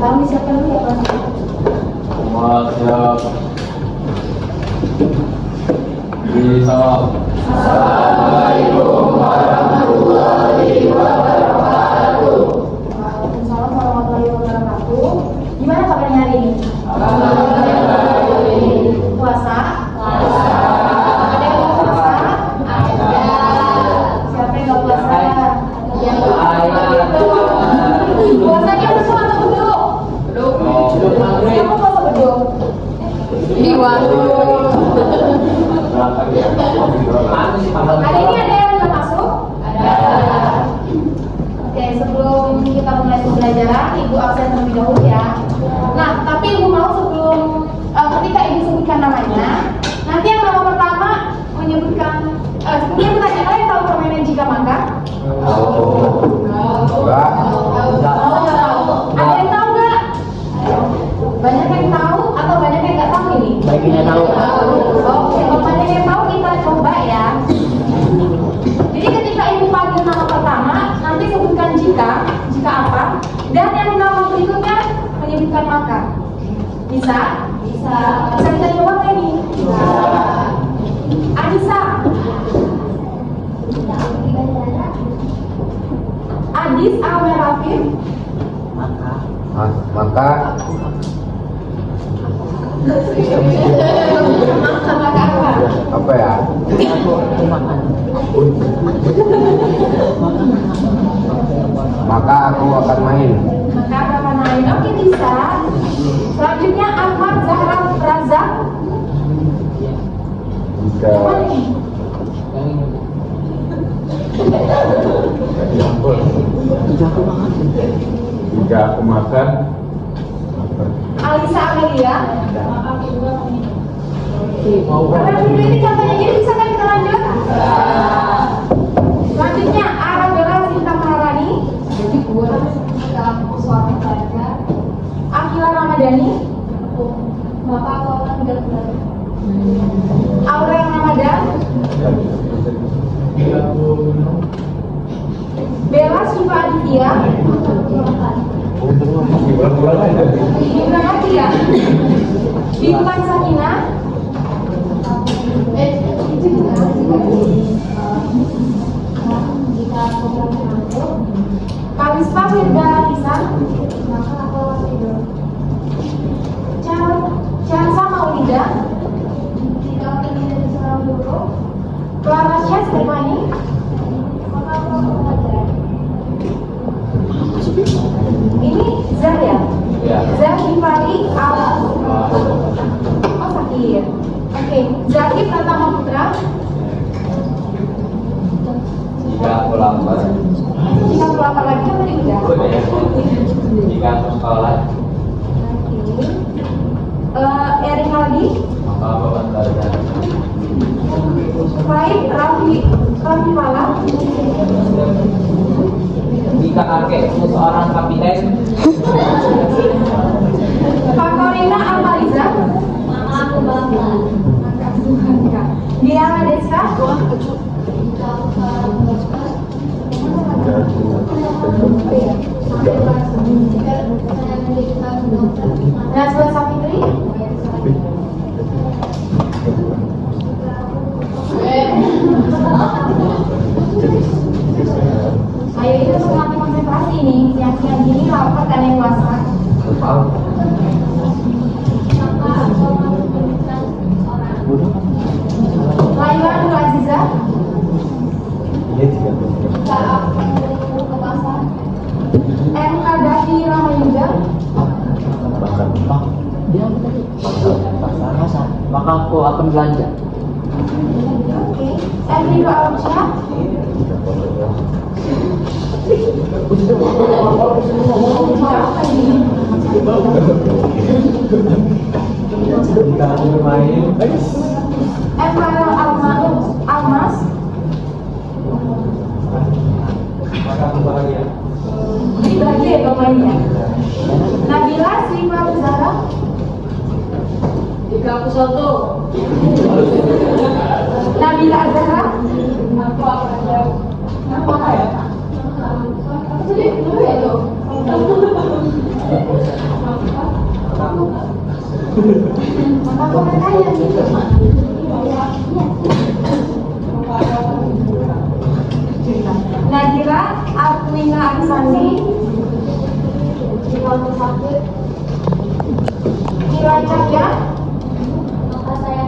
Salam disiapkan dulu ya Pak. Siap. Salam. Assalamualaikum warahmatullahi wabarakatuh. Waalaikumsalam warahmatullahi wabarakatuh. Gimana kabarnya hari ini? Puasa? Ada yang nggak puasa? Siapa yang nggak puasa? Puasanya bersama atau beduk? Siapa puasa beduk? Hari ini ada yang nggak masuk? Ada. Oke, sebelum kita mulai pembelajaran, Ibu absen terlebih dahulu ya. Nah, tapi Ibu mau sebelum ketika Ibu sebutkan namanya, nanti yang nama pertama menyebutkan sebelumnya bertanya, kalian tahu permainan jika maka? Enggak. Ada yang tahu nggak? Banyak yang tahu atau banyak yang nggak tahu ini? Baiknya tahu. Oke, kalau banyak yang tahu kita coba ya. Jadi ketika Ibu panggil nama pertama, nanti sebutkan jika apa, dan yang nama berikutnya menyebutkan maka. Bisa? Bisa. Bisa kita coba nggak ini? Bisa. Anissa. Adis Amer Rafif. Maka Maka apa? apa ya? Maka aku akan main. Maka apa main? Oke, bisa. Selanjutnya Ahmad Zahra Razak. Jika Mana nih? jika aku makan Alisa Amelia. mau Karena video ini contohnya, jadi bisa kan kita lanjut? Selanjutnya Arabella Sinta Maharani. Akila Ramadhani. Aurel Ramadan. Bella Syifa Aditya. Gibran Aditya. Bintang Sakina. Kalispa Firda Lisan. Chansa Maulida. Clara Syah Stefani. Ini Zah ya? Zah Gifari Al. Oh sakit. Oke, Zakif Pratama Putra. Jika aku lapar. Jika aku lapar lagi kan tadi udah. Jika aku sekolah, Oke. Erin Aldi. maka aku akan belajar. Faid Raffi Mala. Jika kakekku seorang kapiten, Fakorina Amaliza. Maka aku bangga. Diana Deska. Nazwa Safitri. Ayo itu semangat konsentrasi nih, siang-siang gini lapar kan yang puasa. Laila Nur Aziza. MK Davi Ramayuda. Maka aku akan belanja. Oke. Enrico Alamsyah. Emmanuel Almas. Ini bahagia ya pemainnya. Nabila Srifa Zahra. 31. Nabila Zahra. Jadi dulu ya tuh. Maka komentarnya gitu. Nadira Artuina Aksani, Mira Cahya, maka saya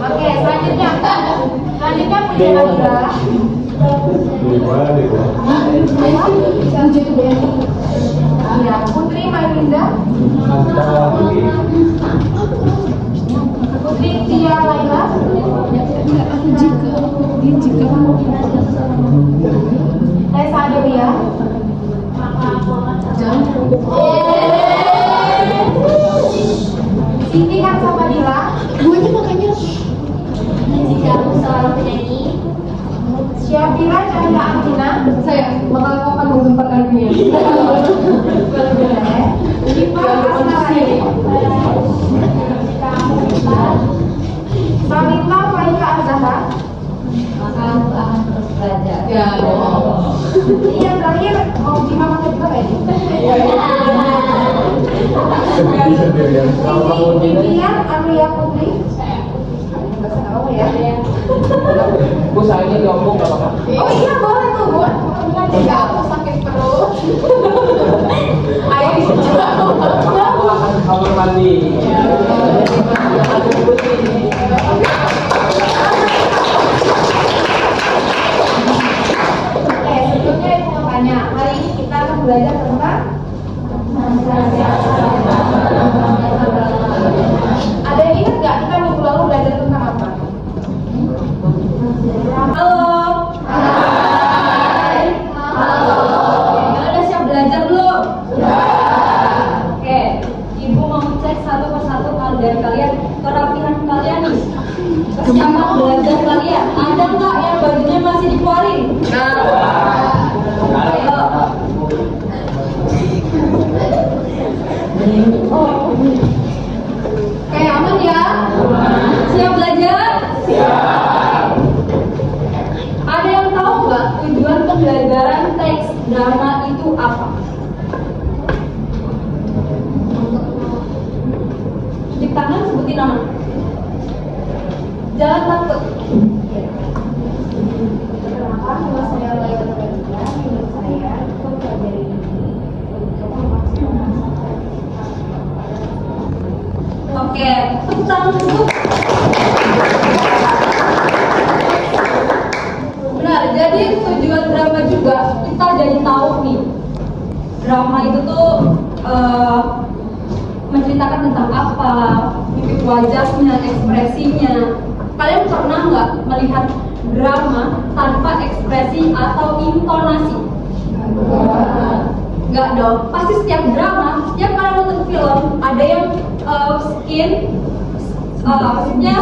Oke, selanjutnya punya Nadira. Iya, Putri Maininda, Putri Tia Laila, Tessa Adelia, Siti Kansapadila, jika aku seorang penyanyi, Syafira Cahaya Antina, saya bakal aku akan menggemparkan dunia. Syifa Asnarani, Salita Faika Azhara, maka aku akan terus belajar. Ya. Ini yang terakhir mau gimana juga ya? Kemudian Amelia Putri. Oh ya. Bu, sayangnya diombong gak apa-apa. Oh iya boleh tuh Bu. Tidak aku sakit perut. Ayo dijawab. Aku akan ke kamar mandi. Oke, sebelumnya ibu mau tanya. Hari ini kita akan belajar tentang ada yang ingat nggak kita minggu lalu belajar tentang apa? Halo. Hai. Halo. Udah siap belajar belum? Ya. Oke, ibu mau cek satu persatu dari kalian kerapihan kalian nih. Kesiapan belajar kalian. Ada nggak yang bajunya masih dikeluarin? Ayo. Oke, aman ya? Siap belajar? Siap. Ada yang tahu nggak tujuan pembelajaran teks drama itu apa? Cuci tangan, sebutin nama. Jangan takut. Perkenalkan, nama saya Laila Nurhaliza. Menurut saya, mempelajari ini untuk memastikan Oke, tepuk tangan dulu. Benar, jadi tujuan drama juga kita jadi tahu nih. Drama itu tuh menceritakan tentang apa, mimik wajahnya, ekspresinya. Kalian pernah nggak melihat drama tanpa ekspresi atau intonasi? Nggak dong. Pasti setiap drama, setiap kalian nonton film ada yang maksudnya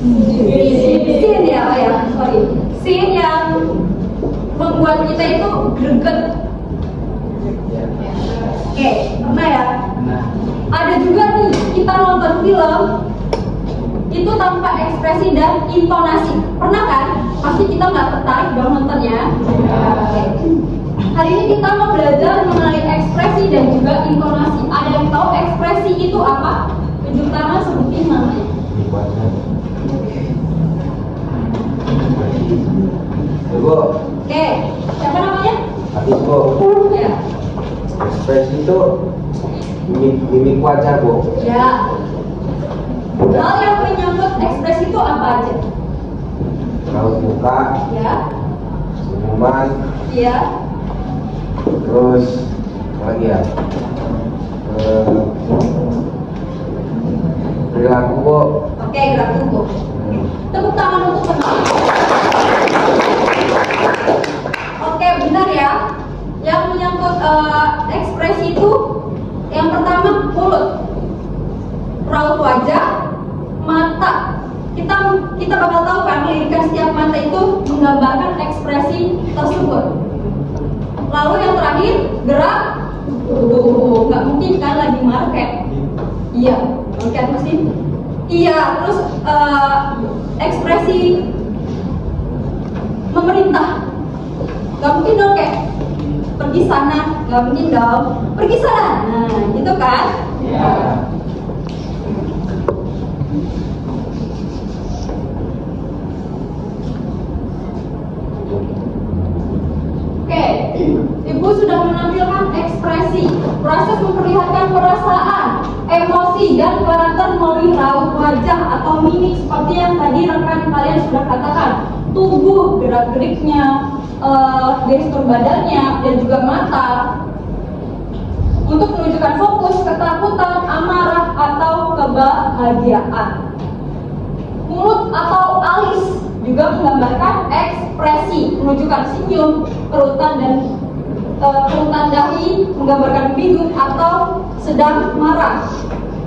scene ya, scene yang membuat kita itu greget. Oke, pernah ya? Ada juga nih kita nonton film itu tanpa ekspresi dan intonasi. Pernah kan? Pasti kita nggak tertarik dong nontonnya. Oke. Hari ini kita mau belajar mengenai ekspresi dan juga intonasi. Ada yang tahu ekspresi itu apa? Tunjuk tangan, sebutin namanya. Ibu, Oke, siapa namanya? Ibu, Ya. ekspresi itu mimik wajah, Bu. Ya. Hal yang menyangkut ekspresi itu apa aja? Raut muka, Ya. senyuman, Iya. terus apa lagi ya? Perilaku, Bu. Oke, gerak tubuh. Tepuk tangan untuk penonton. Oke, benar ya. Yang menyangkut ekspresi itu yang pertama mulut, raut wajah, mata. Kita bakal tahu kan melirikan setiap mata itu menggambarkan ekspresi tersebut. Lalu yang terakhir gerak tubuh. Nggak mungkin kan lagi marah kayak iya, kan pasti Iya, terus ekspresi memerintah. Gak mungkin dong kayak pergi sana, gak mungkin dong pergi sana. Nah, gitu kan? Iya. Oke, Ibu sudah menampilkan ekspresi, proses memperlihatkan perasaan, emosi, dan karakter melalui raut wajah atau mimik seperti yang tadi rekan kalian sudah katakan. Tubuh, gerak-geriknya, gestur badannya, dan juga mata untuk menunjukkan fokus, ketakutan, amarah, atau kebahagiaan. Mulut atau alis juga menggambarkan ekspresi, menunjukkan senyum, kerutan dan kerutan dahi, menggambarkan bingung atau sedang marah.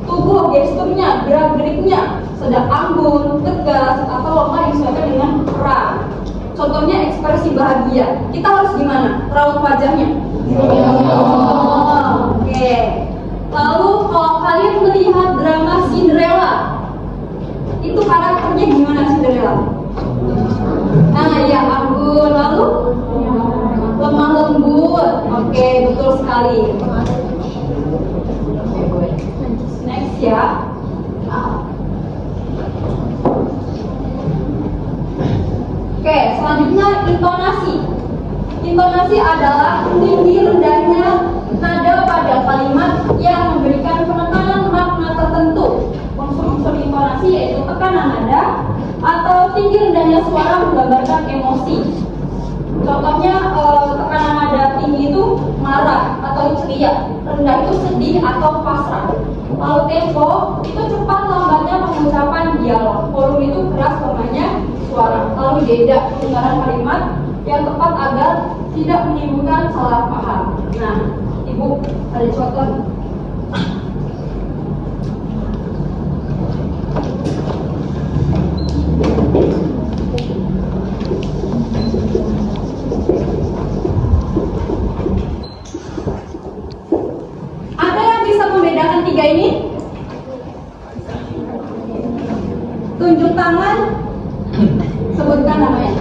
Tubuh, gesturnya, gerak-geriknya sedang anggun, tegas, atau lemah disesuaikan dengan perang. Contohnya ekspresi bahagia. Kita harus gimana? Raut wajahnya. Oke. Lalu kalau kalian melihat drama Cinderella, itu karakternya gimana Cinderella? Nah, ya anggun, lalu lemah lembut. Oke, betul sekali. Next ya. Oke, selanjutnya intonasi. Intonasi adalah tinggi rendahnya nada pada kalimat yang memberikan penekanan makna tertentu. Unsur-unsur intonasi yaitu tekanan nada atau tinggi rendahnya suara menggambarkan emosi. Contohnya tekanan nada tinggi itu marah atau ceria, rendah itu sedih atau pasrah. Lalu tempo itu cepat lambatnya pengucapan dialog, volume itu keras lemahnya suara. Lalu jeda pendengaran kalimat yang tepat agar tidak menimbulkan salah paham. Nah, Ibu ada contoh? Ada yang bisa membedakan tiga ini? Tunjuk tangan, sebutkan namanya.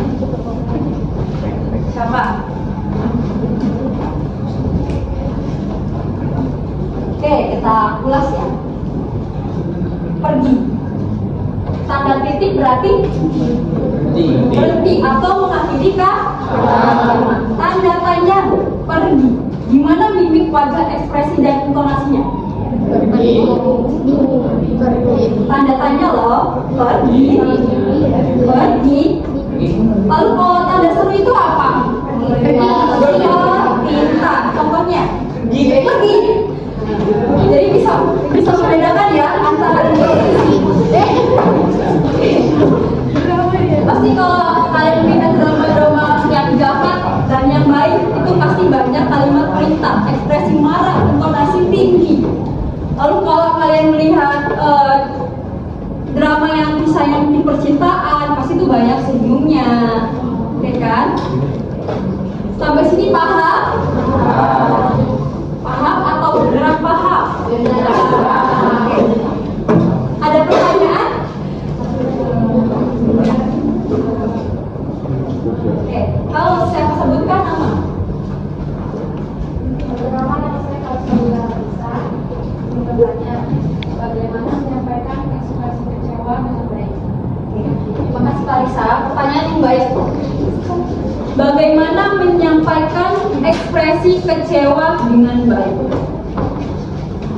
Siapa? Oke, kita ulas ya. Pergi. Tanda titik berarti berhenti atau mengakhiri kalimat. Tanda tanya, pergi. Gimana mimik wajah, ekspresi dan intonasinya? Tanda tanya loh, pergi. Pergi. Lalu kalau tanda seru itu apa? Perintah. Contohnya, pergi. Jadi bisa membedakan ya antara pasti kalau kalian lihat drama-drama yang jahat dan yang baik itu pasti banyak kalimat perintah, ekspresi marah, intonasi tinggi. Lalu kalau kalian melihat drama yang kisahnya mungkin percintaan, pasti itu banyak senyumnya, oke kan? Sampai sini paham? Paham atau beneran paham? Ada pertanyaan? Oke, kalau siapa sebutkan nama? Pertama yang saya kalau sudah bisa bertanya bagaimana menyampaikan ekspresi kecewa dengan baik. Terima kasih Kalisa, pertanyaan yang baik. Bagaimana menyampaikan ekspresi kecewa dengan baik?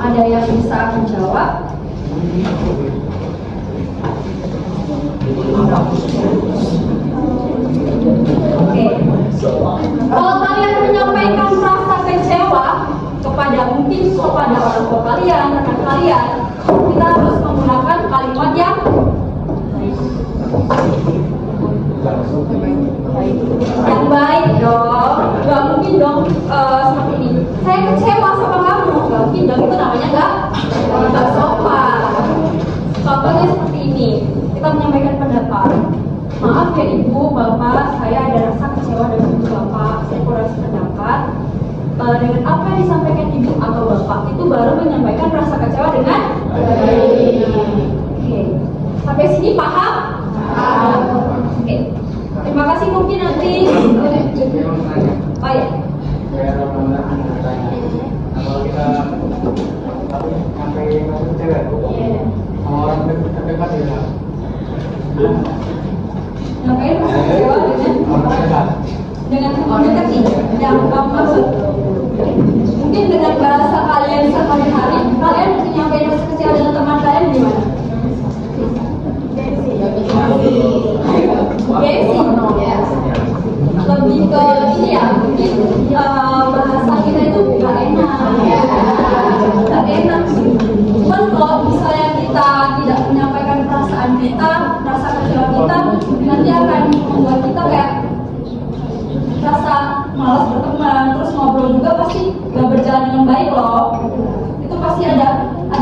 Ada yang bisa menjawab? Oke. Kalau kalian menyampaikan rasa kecewa kepada orang tua kalian, rekan kalian, kita harus menggunakan kalimat yang baik dong. Gak mungkin dong seperti ini. Saya kecewa sama kamu. Gak mungkin dong, itu namanya gak sopan. Contohnya seperti ini. Kita menyampaikan pendapat. Maaf ya Ibu, Bapak, saya ada rasa kecewa dengan Ibu Bapak. Saya kurang sependapat dengan apa yang disampaikan Ibu atau Bapak. Itu baru menyampaikan rasa kecewa dengan baik. Oke. Ngapain merasa kecewa dengan komunikasi yang kamu maksud? Mungkin dengan bahasa kalian sehari-hari, kalian menyampaikan rasa kecewa dengan teman kalian gimana? Gengsi, lebih ke ini ya, mungkin bahasa kita itu gak enak, gak enak sih. Cuman kalau misalnya kita tidak menyampaikan perasaan kita, rasa kecewa kita, nanti akan membuat kita kayak rasa malas berteman, terus ngobrol juga pasti gak berjalan dengan baik loh. Itu pasti ada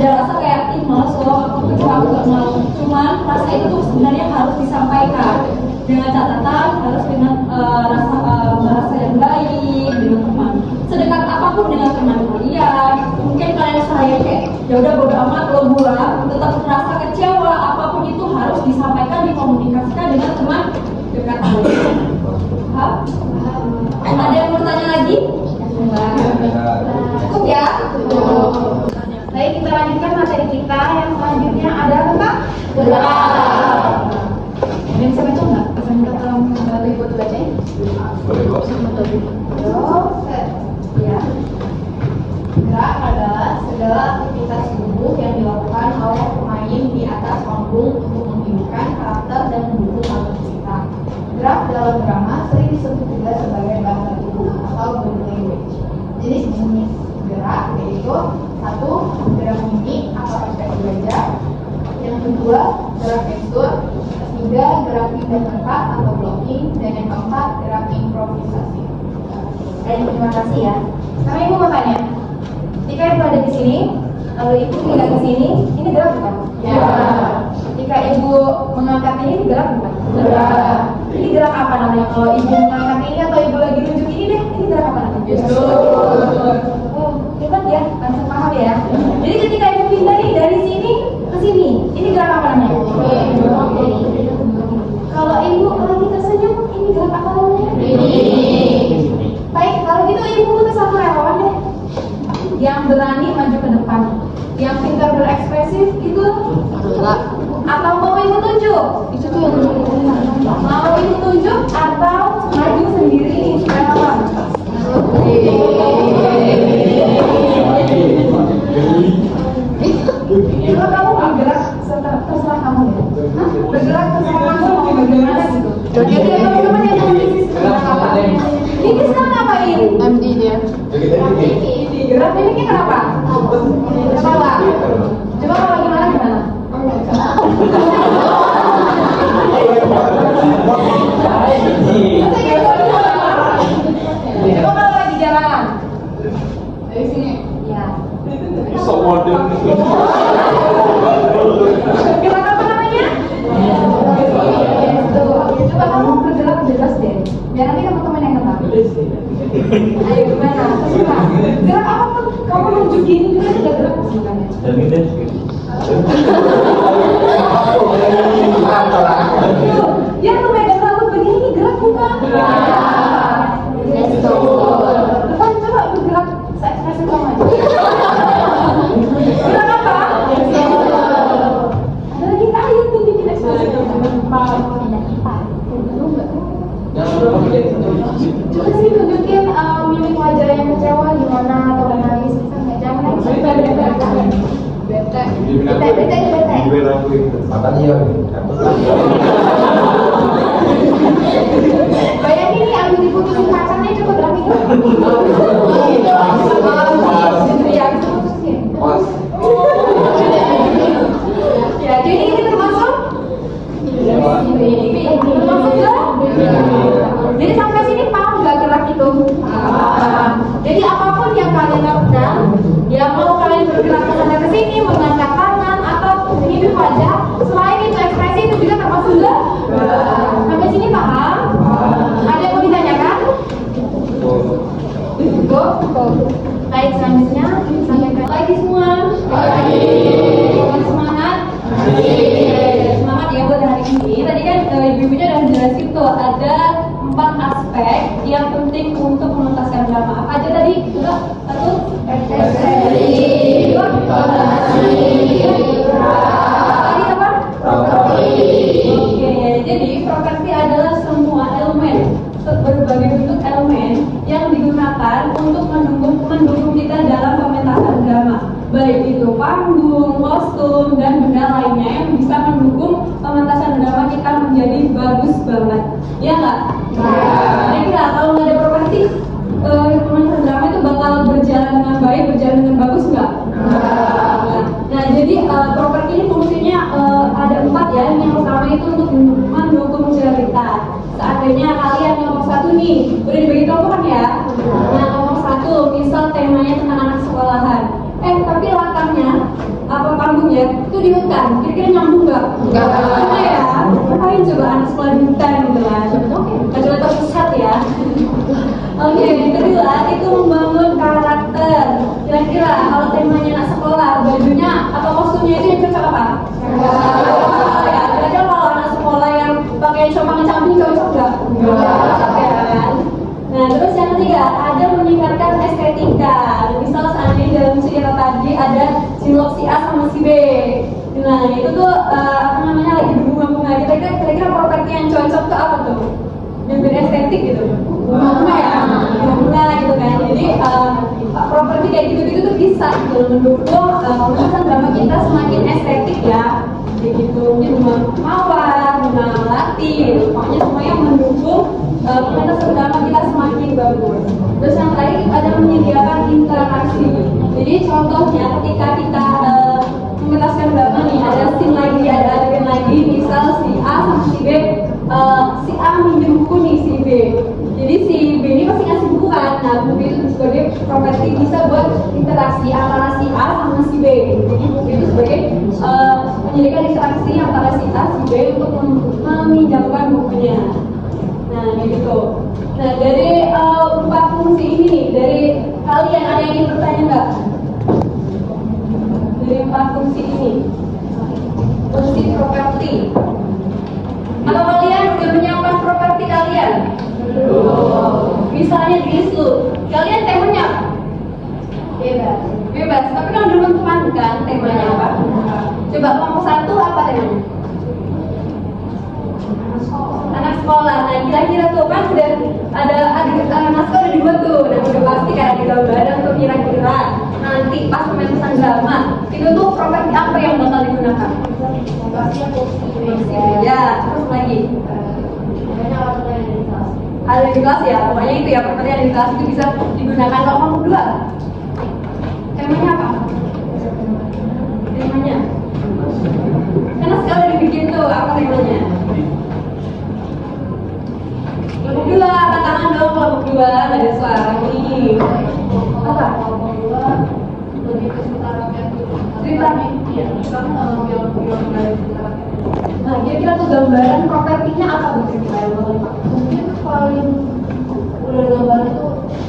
rasa kayak ih malas loh, aku kecewa, aku gak mau. Cuman rasa itu tuh sebenarnya harus disampaikan dengan catatan, harus dengan bahasa yang baik dengan teman. Sedekat apapun dengan teman kalian, mungkin kalian sehari kayak ya udah bodo amat lo buang, tetap merasa kecewa, apapun itu harus disampaikan, dikomunikasikan dengan teman dekat kalian. Paham? Ada yang mau tanya lagi? Cukup ya? Baik, kita lanjutkan materi kita yang selanjutnya ada tentang gerak. Ada yang bisa baca nggak? Bisa minta tolong bantu ibu tuh bacain. Boleh kok. Ya. Gerak adalah segala aktivitas tubuh yang dilakukan oleh pemain di atas panggung untuk menunjukkan karakter dan mendukung alur cerita. Gerak dalam drama sering disebut juga sebagai bahasa tubuh atau body language. Jenis-jenis gerak yaitu satu, gerak mimik atau ekspresi wajah. Yang kedua, gerak gestur. Ketiga, gerak pindah tempat atau blocking. Dan yang keempat, gerak improvisasi. Terima kasih ya. Sekarang ibu mau tanya, jika ibu ada di sini, lalu ibu pindah ke sini, ini gerak bukan? Ya. Jika ibu mengangkat ini gerak bukan? Gerak. Ini gerak apa namanya? Kalau ibu mengangkat ini atau ibu lagi tunjuk ini deh, ini gerak apa namanya? Oh, hebat ya, langsung paham ya. Jadi ketika ibu pindah nih dari sini ke sini, ini gerak apa namanya? Kalau ibu lagi tersenyum, ini gerak apa namanya? Baik, kalau gitu ibu butuh satu relawan deh yang berani maju ke depan, yang pintar berekspresif gitu. Atau mau ibu tunjuk? Itu tuh yang mau ibu tunjuk atau maju sendiri relawan? Kalau kamu bergerak terserah kamu ya. Bergerak terserah kamu mau bagaimana gitu. Jadi teman-teman yang ada di sini sekarang apa? Ini sekarang ngapain? MD dia. Gerak ini kenapa? Coba kalau gimana? Coba kalau lagi jalan. Dari sini. Ya. Gerak apa namanya? Coba kamu bergerak bebas deh. Biar nanti teman-teman yang kenal. Ayo gimana? Gerak apapun kamu nunjukin juga tidak gerak sebenarnya. Dia tuh megang rambut begini gerak bukan? Depan coba bergerak se-ekspresif kamu aja. Gerak apa? Ada lagi ayo tunjukin ekspresif kamu. Coba sih tunjukin mimik wajah yang kecewa gimana atau nangis bisa nggak? Jangan nangis. Bete. Makanya ya. Bayangin nih abis diputusin pacarnya coba berani kan? Ya, bisa putusin. Pas. Ya, jadi ini termasuk? Termasuk gerak? Jadi sampai sini paham nggak gerak itu? Jadi apapun yang kalian lakukan, yang mau kalian bergerak ke sana ke sini, mengangkat tangan atau mimik wajah, selain itu ekspresi itu juga termasuk gerak. Sampai sini paham? Ada yang mau ditanyakan? Baik, selanjutnya sampaikan lagi semua. Semangat. Semangat ya buat hari ini. Tadi kan ibu-ibunya udah jelasin tuh ada 4 aspek yang penting untuk menuntaskan drama. Apa aja tadi? Satu, ekspresi. Dua, intonasi. Tadi apa? Oke. panggung, kostum, dan benda lainnya yang bisa mendukung pementasan drama kita menjadi bagus banget. Iya nggak? Kira-kira kalau nggak ada properti, pementasan drama itu bakal berjalan dengan baik, berjalan dengan bagus nggak? Nah, jadi properti ini fungsinya ada 4 ya. Yang pertama itu untuk mendukung cerita. Seandainya kalian nomor 1 nih, udah dibagi kelompok kan ya? Nah, nomor 1, misal temanya tentang anak sekolahan. Tapi latarnya, panggungnya itu di hutan. Kira-kira nyambung nggak? Enggak ya? Ngapain coba anak sekolah di hutan gitu kan? Coba tersesat ya. Oke, yang kedua itu membangun karakter. Kira-kira kalau temanya anak sekolah, bajunya atau kostumnya itu yang cocok apa? Ya, kira-kira kalau anak sekolah yang pakai compang-camping cocok nggak? Cocok ya kan? Nah, terus yang ketiga ada meningkatkan estetika. Misal seandainya dalam cerita tadi ada cilok si A sama si B. Nah, itu tuh lagi berbunga-bunga. Kira-kira properti yang cocok tuh apa tuh? Yang berestetik gitu. Bunga ya, bunga gitu kan. Jadi properti kayak gitu-gitu tuh bisa gitu mendukung pementasan drama kita semakin estetik ya. Kayak gitu, mungkin bunga mawar, bunga melati, gitu. Pokoknya semuanya mendukung pementasan drama kita semakin bagus. Terus yang terakhir ada menyediakan interaksi. Jadi contohnya ketika kita mementaskan drama nih, ada scene lagi, ada adegan lagi, misal si A sama si B, si A minjem buku nih si B. Jadi si B ini pasti ngasih buku kan. Nah, buku itu sebagai properti bisa buat interaksi antara si A sama si B. Jadi buku itu sebagai menyediakan interaksi antara si A si B untuk meminjamkan bukunya. Nah, gitu. Nah, dari 4 fungsi ini nih, dari kalian ada yang ingin bertanya nggak? Dari 4 fungsi ini, fungsi properti. Atau kalian sudah menyiapkan properti kalian? Misalnya di list kalian temanya apa? Bebas. Tapi kan udah menentukan kan temanya apa? Coba kelompok 1 apa temanya? Anak sekolah. Nah, kira-kira tuh kan sudah ada naskah udah dibuat tuh. Nah, udah pasti kayak ada gambaran tuh kira-kira nanti pas pementasan drama itu tuh properti apa yang bakal digunakan? Ya, terus lagi. Ada di kelas ya, pokoknya itu ya properti ada di kelas itu bisa digunakan. Kalau kelompok 2 temanya apa? Temanya karena sekali dibikin tuh apa temanya? Kelompok 2, angkat tangan dong kelompok 2, nggak ada suara nih. Apa? Kelompok 2 lebih ke cerita ya, kan nah, kira-kira tuh gambaran propertinya apa bu kira-kira yang bakal dipakai? Mungkin paling udah gambaran itu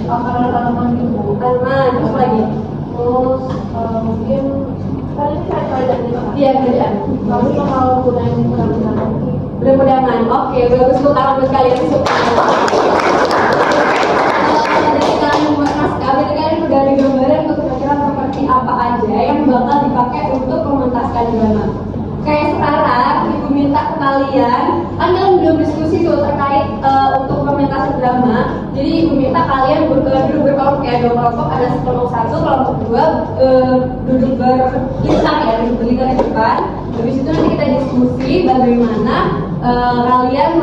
akaran tanaman gitu. Tanaman, terus lagi? Terus mungkin kan ini kayak kerajaan gitu kan? Iya, kerajaan. Tapi kalau gunain pedang-pedangan pedang-pedangan, oke, bagus tuh tangan buat kalian suka. Jadi kalian membuat naskah, berarti kalian udah ada gambaran untuk kira-kira properti apa aja yang bakal dipakai untuk mementaskan drama. Kayak sekarang, ibu minta ke kalian, kan kalian belum diskusi tuh terkait untuk pementasan drama. Jadi ibu minta kalian duduk berkelompok ya, 2 kelompok, ada kelompok 1, kelompok 2 duduk berlisan ya, duduk berlisan di depan. Habis itu nanti kita diskusi bagaimana kalian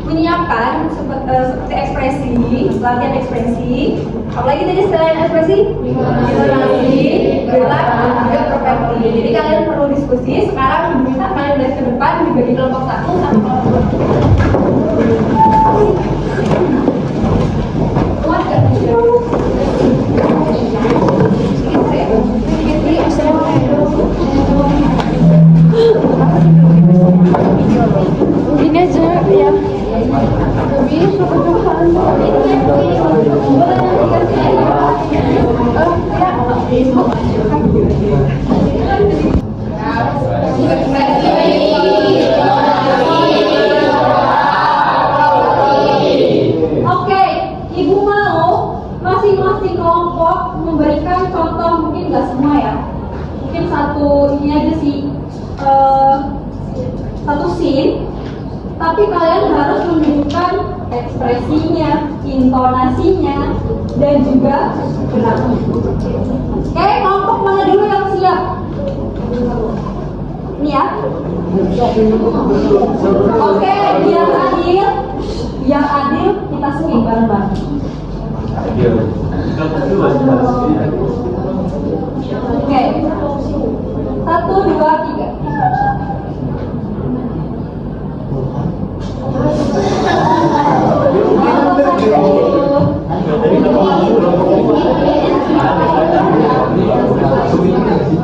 menyiapkan seperti ekspresi, latihan ekspresi. Apalagi tadi selain ekspresi, intonasi, gerak, dan juga properti. Jadi kalian perlu diskusi. Sekarang bisa kalian dari ke depan dibagi kelompok 1 sama kelompok 2. Kuat gak? Ini aja ya. Lebih Oke, ibu mau masing-masing kelompok memberikan contoh, mungkin nggak semua ya, mungkin satu ini aja sih, satu scene, tapi kalian harus menunjukkan ekspresinya, intonasinya, dan juga gerak. Oke, kelompok mana dulu yang siap? Ini ya. Oke, biar adil kita swing bareng-bareng. Oke, 1, 2, 3.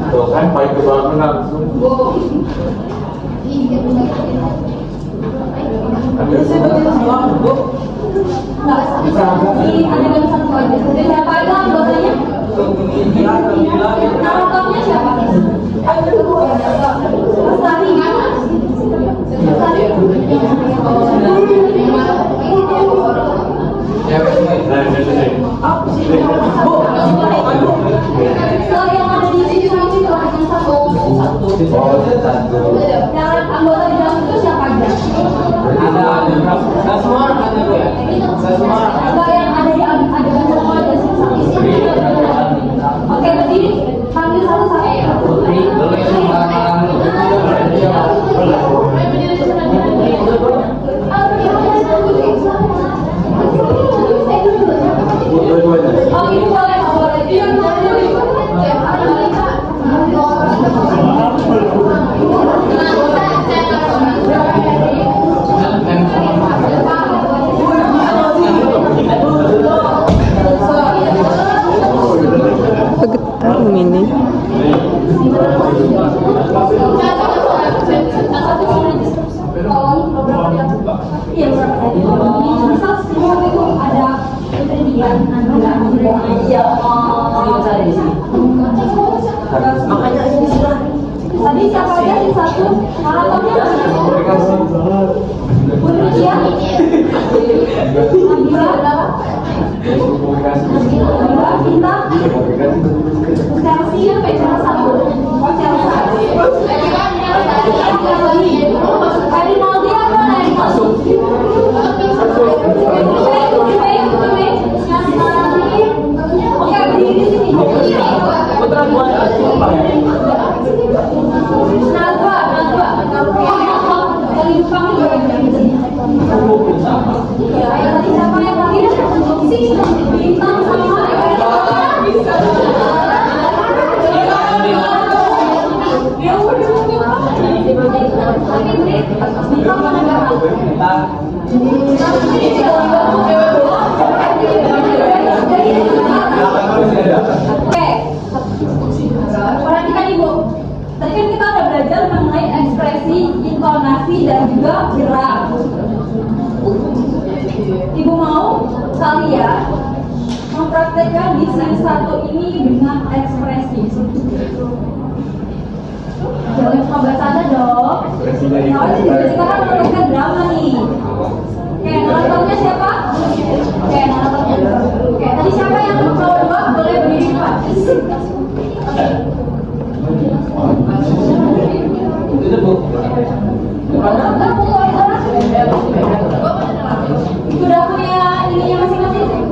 Tuh kan baik ke bawah menang. Ini adegan satu aja. Siapa itu anggotanya? Naratornya siapa? Mas Lani. Kalau yang ada di sini itu adegan satu. Yang anggota di dalam itu siapa aja? Ada semua orang ada Bu ya? Semua orang. Kalau yang ada di adegan satu aja sih. Oke, berdiri. Panggil satu-satu. Oh, ini boleh, boleh. Pegetar ini. Iya, misal semua itu ada kepribadian antara iya, Makanya ini sudah. tadi siapa aja sih satu naratornya Putri ya Nabila Cinta Chelsea sampai channel 1 oh channel 1 dari Maldi apa dari masuk oke berdiri di sini Nazwa dari Jepang juga tadi siapa yang terakhir? Bintang sama perhatikan Ibu. Tadi kan kita udah belajar mengenai ekspresi, intonasi, dan juga gerak. Ibu mau kalian mempraktekkan di scene 1 ini dengan ekspresi. Jangan cuma baca aja dong. Nah, kita kan menonton drama nih. Oke, naratornya siapa? Oke, naratornya. Oke, tadi siapa yang nomor 2 boleh berdiri depan? Itu Bu. Sudah punya ininya masing-masing?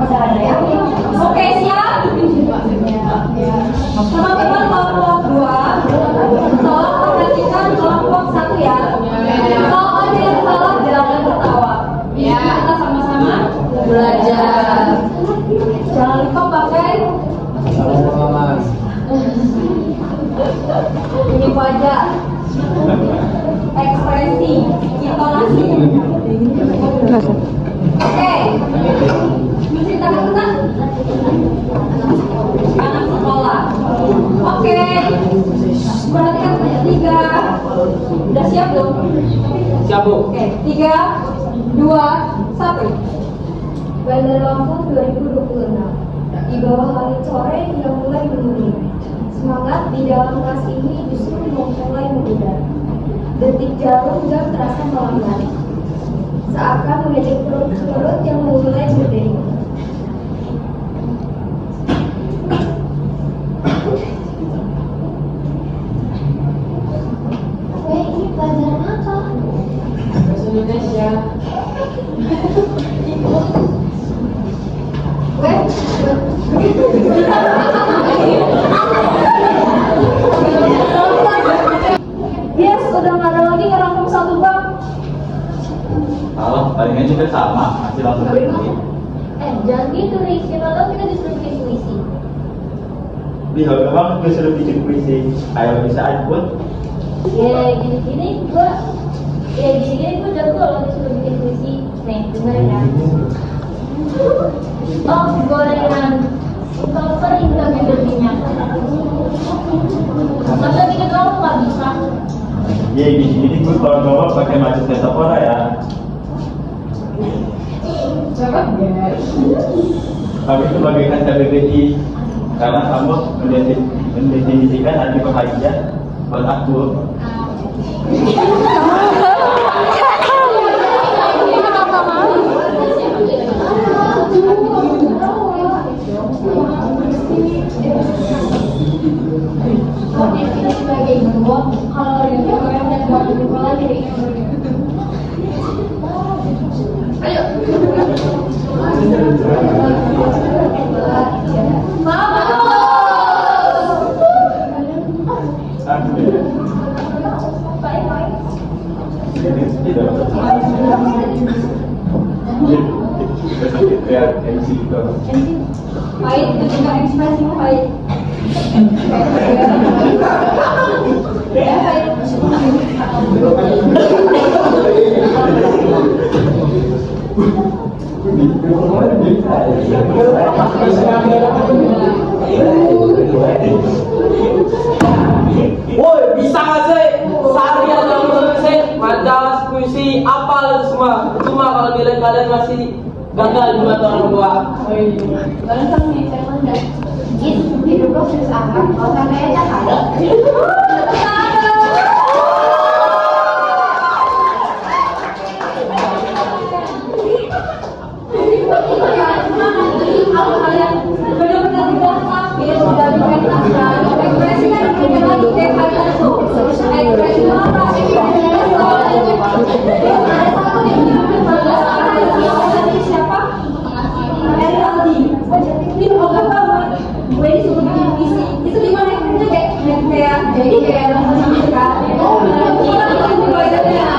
Ada ya? Oke, siap? Teman-teman kelompok 2 tolong perhatikan kelompok 1 ya. Kalau ada yang salah jangan tertawa. Kita sama-sama belajar. Jangan lupa pakai ini wajah, ekspresi, intonasi. Oke, menceritakan tentang anak sekolah. Oke, perhatikan saja 3. Udah siap belum? Siap Bu. Oke, 3, 2, 1. Bandar Lampung 2026. Di bawah langit sore yang mulai menurun. Semangat di dalam kelas ini justru mulai memudar. Detik jarum jam terasa melambat. Seakan mengejek perut yang mulai berdiri. Ini pelajaran apa? Bahasa Indonesia. Ibu Ini juga sama, masih langsung begini. Jangan gitu nih, siapa tahu kita disuruh bikin puisi. Bisa memang gue suruh bikin puisi. Ayo bisa aja buat. Ya gini-gini gua jago kalau disuruh bikin puisi. Nih, dengerin ya. Oh, gorengan kalau kering tapi berminyak. Masa bikin kamu nggak bisa? Ya gini gue kalau ngomong pakai macet metafora ya. Kami itu bagaikan KBBI karena kamu mendefinisikan arti bahagia buat aku. Kalau itu orang yang buat sekolah jadi ayo. Pahit, ketika ekspresi pahit. Ya, pahit. Woi, bisa nggak sih? Sehari aja selesai majalah puisi apal semua. Cuma kalau nilai kalian masih gagal di mata orang tua. Kalian kan nih, saya mandang. Hidup lo susah kan? Kalau sampai aja kali. Kalau kalian benar-benar tidak stabil, sudah dipetakan, ekspresi kan beda lagi kayak kalian tuh. Ekspresi apa? Siapa? Dari Aldi. Ini program apa? Gue disuruh bikin visi. Itu gimana ekspresinya kayak jadi kayak langsung kan? Oh, belajarnya.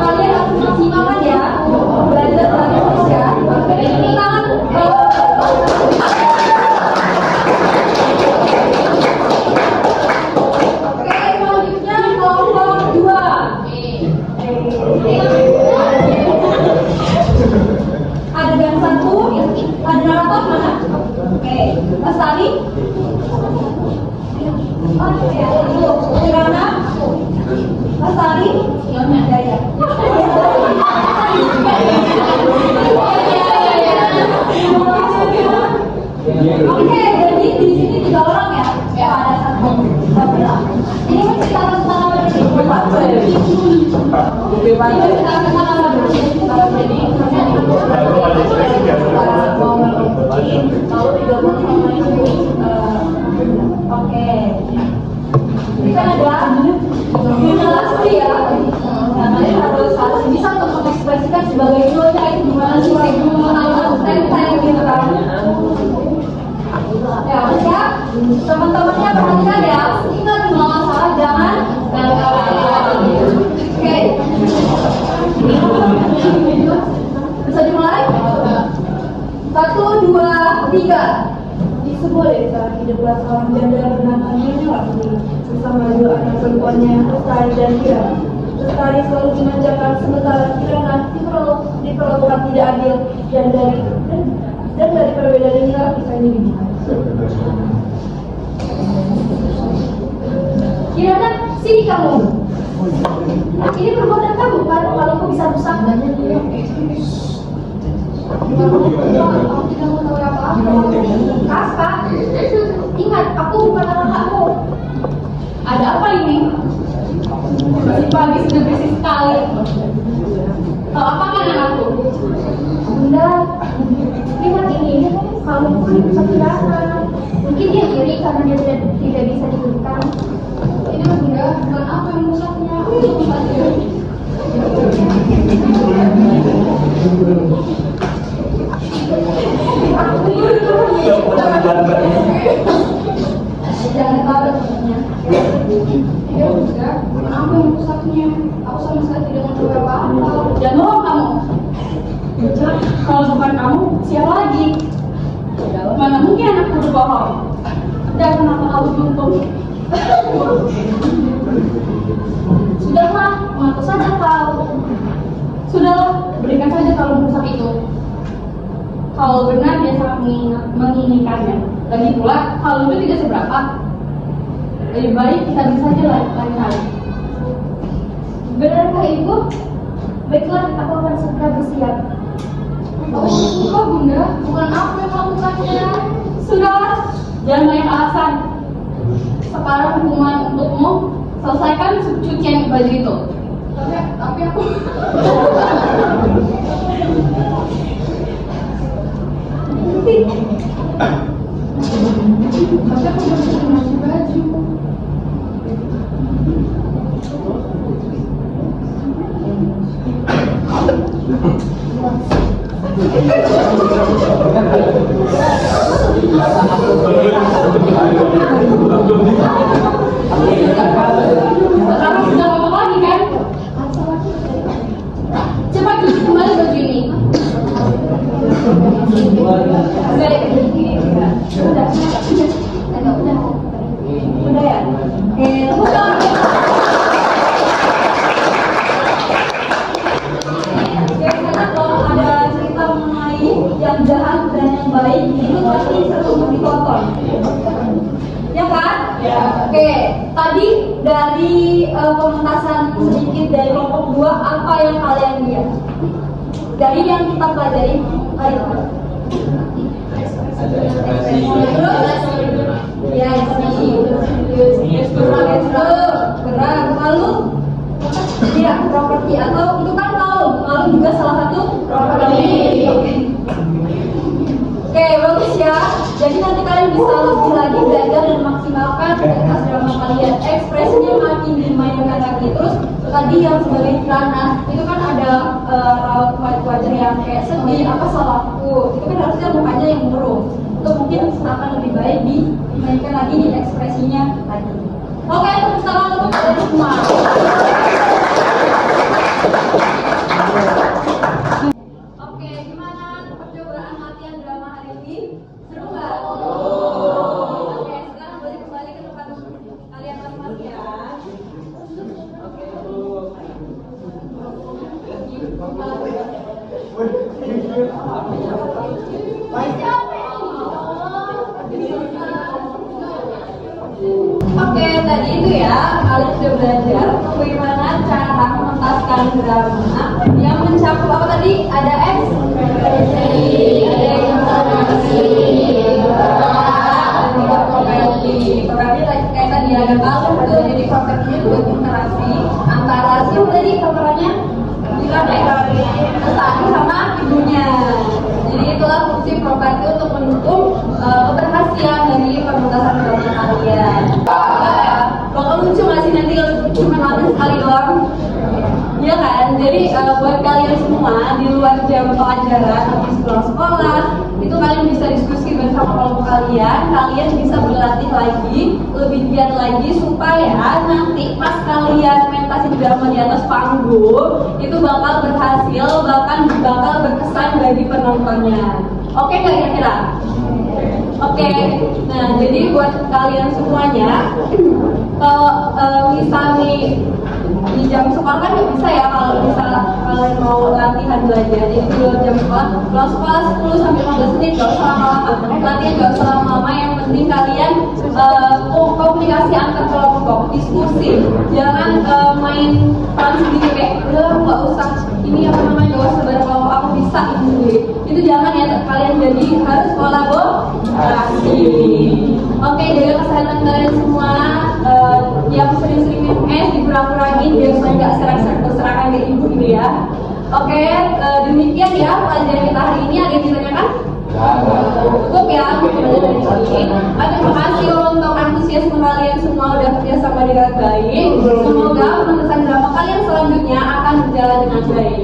Kalian harus maksimalkan ya. Belajar lagi terus ya. Ini tangan. Oke, selanjutnya nomor 2. Adegan 1, ada narator mana? Oke, Lestari. Kirana. Lestari. Ya. Oke, jadi di sini 3 orang ya? Ya, ada 1. Ini menceritakan tentang apa nih? Menceritakan tentang apa nih? Oke. Ini kan ada narasi ya. Kalian harus bisa untuk mengekspresikan sebagai dulunya itu gimana sih? Tentang gitu kan? Ya, siap. Teman-temannya perhatikan ya. Ingat kalau masalah jangan gagal. Oke. Bisa dimulai? 1, 2, 3. Di sebuah desa hiduplah seorang janda bernama Nyonya Lasmi bersama 2 anak perempuannya, Lestari dan Kirana. Lestari selalu dimanjakan sementara Kirana diperlakukan tidak adil dan dari perbedaan inilah kisah ini dimulai. Kirana, sini kamu. Ini perbuatan kamu kan? Kalau aku bisa rusak banyak dia. Aku tidak mau tahu apa-apa. Kakak, ingat aku bukan anak kamu. Ada apa ini? Si pagi sudah berisik sekali. Tahu apa kan anakku? Bunda, lihat ini kamu pun bisa Kirana. Mungkin dia iri karena dia tidak bisa diberikan. Ini bunda, bukan apa yang rusaknya. Jangan tahu sebenarnya. Tidak bunda, bukan apa yang rusaknya. Aku sama sekali tidak bohong. Dan kenapa kamu untung? Sudahlah, mengaku saja kau. Sudahlah, berikan saja kalung rusak itu. Kalau benar dia sangat menginginkannya. Lagi pula, kalung itu tidak seberapa. Lebih baik kita bisa saja lain kali. Benarkah Ibu? Baiklah, aku akan segera bersiap. Kok Bunda? Bukan aku yang melakukannya. Sudahlah, jangan banyak alasan. Sekarang hukuman untukmu, selesaikan cucian baju itu. Tapi aku belum mandi baju. Sekarang sudah ngomong lagi kan? Cepat cuci kembali baju ini. Udah ya? Udah. Biasanya kalau ada cerita mengenai yang jahat dan yang baik, itu pasti seru ditonton. Ya kan? Ya. Oke, tadi dari pementasan sedikit dari kelompok 2, apa yang kalian lihat? Dari yang kita pelajari hari ini. Ada ekspresi. Ya, gerak, lalu ya properti atau itu kan kalung juga salah satu properti. Oke, bagus ya. Jadi nanti kalian bisa lebih lagi belajar dan maksimalkan pentas drama kalian. Ekspresinya makin dimainkan lagi. Terus tadi yang sebagai Kirana itu kan ada raut wajah yang kayak sedih, apa salahku. Itu kan harusnya mukanya yang murung. Itu mungkin akan lebih baik dimainkan lagi di ekspresinya tadi. Oke, tepuk tangan untuk kalian semua. Oke, gimana percobaan latihan drama hari ini? Seru nggak? Oke, sekarang boleh kembali ke tempat kalian masing-masing ya. Oke, tadi itu ya kalian sudah belajar bagaimana cara mementaskan drama yang mencakup apa tadi? Ada ekspresi, ada informasi, ada juga properti. Properti kayak tadi ada kalung tuh, jadi propertinya buat interaksi antara siapa tadi kameranya? Satu sama ibunya. Jadi itulah fungsi properti untuk mendukung keberhasilan dari pementasan drama kalian. Bakal lucu nggak sih nanti kalau cuma nonton sekali doang? Iya kan? Jadi buat kalian semua di luar jam pelajaran habis pulang sekolah itu kalian bisa diskusi bersama kelompok kalian. Kalian bisa berlatih lagi, lebih giat lagi supaya nanti pas kalian mentasi drama di atas panggung itu bakal berhasil, bahkan bakal berkesan bagi penontonnya. Oke nggak kira-kira? Oke, nah jadi buat kalian semuanya, kalau misalnya di jam sekolah kan nggak bisa ya kalau misalnya kalian mau latihan belajar. Jadi di luar jam sekolah, kalau sekolah 10 sampai 15 menit gak usah lama-lama. Latihan gak usah lama-lama, yang penting kalian komunikasi antar kelompok, diskusi. Jangan main peran sendiri kayak udah nggak usah ini apa namanya gak usah bareng kelompok, aku bisa ini sendiri. Itu jangan ya, kalian jadi harus kolaborasi. Oke, jaga kesehatan kalian semua. Yang sering-sering minum es dikurang-kurangin biar supaya nggak serak-serak berserakan kayak ibu gitu ya. Oke, demikian ya pelajaran kita hari ini. Ada yang ditanyakan? Cukup ya, belajar dari sini. Terima kasih untuk antusiasme kalian semua udah kerja sama dengan baik. Semoga pementasan drama kalian selanjutnya akan berjalan dengan baik.